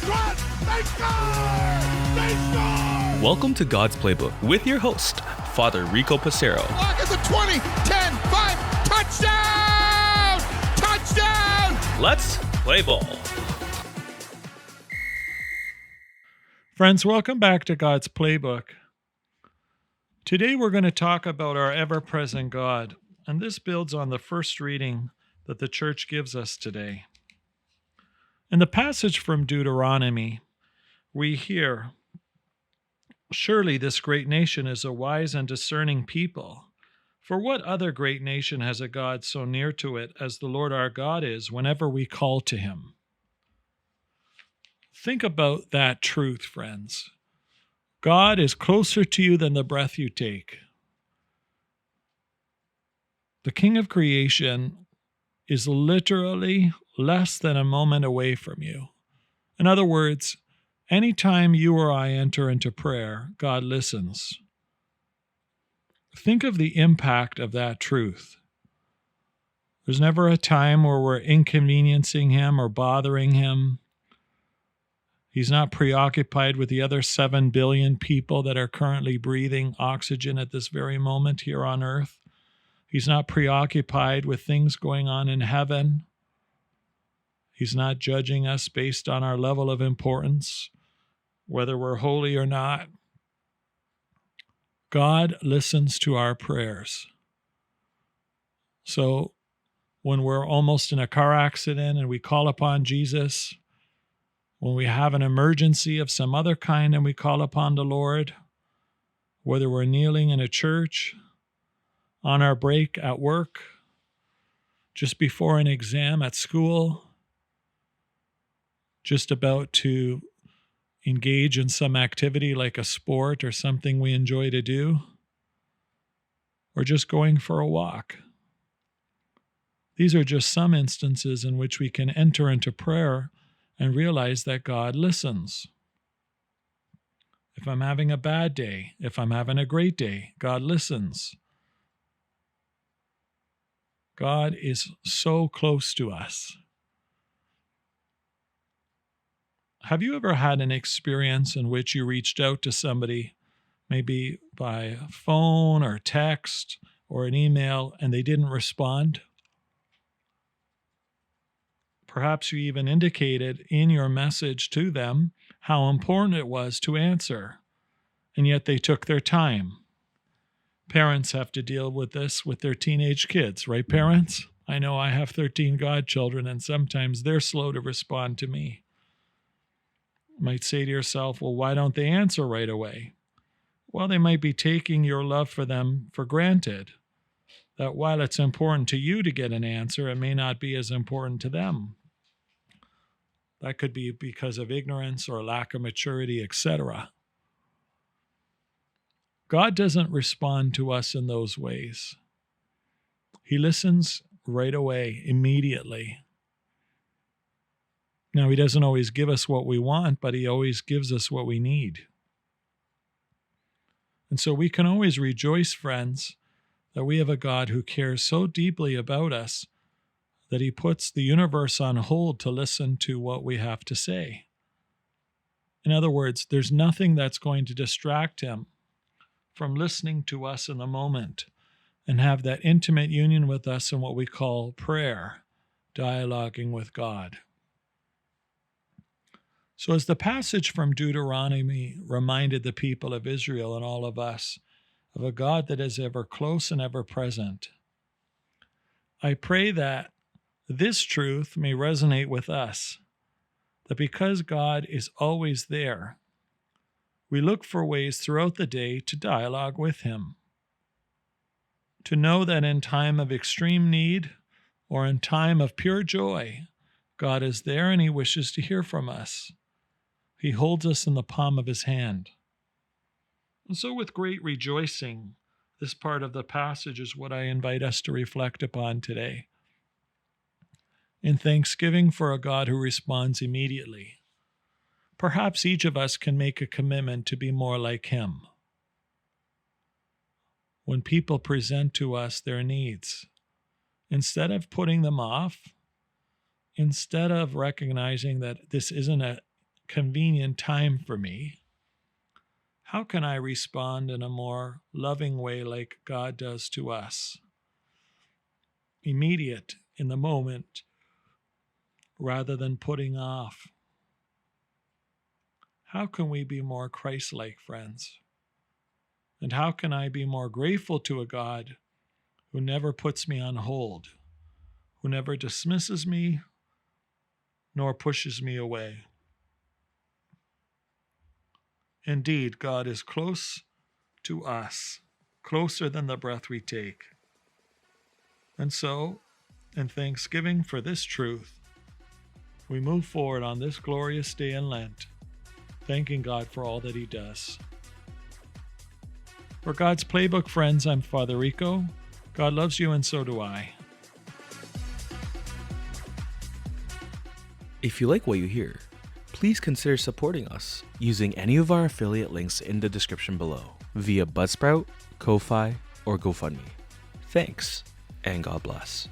Here's one. They score! They score! Welcome to God's Playbook with your host, Father Rico Passero. Look at the 20, 10, 5, touchdown! Touchdown! Let's play ball. Friends, welcome back to God's Playbook. Today we're going to talk about our ever-present God, and this builds on the first reading that the church gives us today. In the passage from Deuteronomy, we hear, "Surely this great nation is a wise and discerning people. For what other great nation has a God so near to it as the Lord our God is whenever we call to him?" Think about that truth, friends. God is closer to you than the breath you take. The King of creation is literally less than a moment away from you. In other words, anytime you or I enter into prayer, God listens. Think of the impact of that truth. There's never a time where we're inconveniencing him or bothering him. He's not preoccupied with the other 7 billion people that are currently breathing oxygen at this very moment here on earth. He's not preoccupied with things going on in heaven. He's not judging us based on our level of importance, whether we're holy or not. God listens to our prayers. So when we're almost in a car accident and we call upon Jesus, when we have an emergency of some other kind and we call upon the Lord, whether we're kneeling in a church, on our break at work, just before an exam at school, just about to engage in some activity like a sport or something we enjoy to do, or just going for a walk. These are just some instances in which we can enter into prayer and realize that God listens. If I'm having a bad day, if I'm having a great day, God listens. God is so close to us. Have you ever had an experience in which you reached out to somebody, maybe by phone or text or an email, and they didn't respond? Perhaps you even indicated in your message to them how important it was to answer, and yet they took their time. Parents have to deal with this with their teenage kids, right, parents? I know I have 13 godchildren, and sometimes they're slow to respond to me. You might say to yourself, well, why don't they answer right away? Well, they might be taking your love for them for granted, that while it's important to you to get an answer, it may not be as important to them. That could be because of ignorance or lack of maturity, etc. God doesn't respond to us in those ways. He listens right away, immediately. Now, he doesn't always give us what we want, but he always gives us what we need. And so we can always rejoice, friends, that we have a God who cares so deeply about us that he puts the universe on hold to listen to what we have to say. In other words, there's nothing that's going to distract him from listening to us in the moment and have that intimate union with us in what we call prayer, dialoguing with God. So as the passage from Deuteronomy reminded the people of Israel and all of us of a God that is ever close and ever present, I pray that this truth may resonate with us, that because God is always there, we look for ways throughout the day to dialogue with him, to know that in time of extreme need or in time of pure joy, God is there and he wishes to hear from us. He holds us in the palm of his hand. And so with great rejoicing, this part of the passage is what I invite us to reflect upon today. In thanksgiving for a God who responds immediately, perhaps each of us can make a commitment to be more like him. When people present to us their needs, instead of putting them off, instead of recognizing that this isn't a convenient time for me, how can I respond in a more loving way like God does to us? Immediate in the moment rather than putting off. How can we be more Christ-like, friends? And how can I be more grateful to a God who never puts me on hold, who never dismisses me nor pushes me away? Indeed, God is close to us, closer than the breath we take. And so, in thanksgiving for this truth, we move forward on this glorious day in Lent, thanking God for all that He does. For God's Playbook friends, I'm Father Rico. God loves you, and so do I. If you like what you hear, please consider supporting us using any of our affiliate links in the description below via Buzzsprout, Ko-Fi, or GoFundMe. Thanks, and God bless.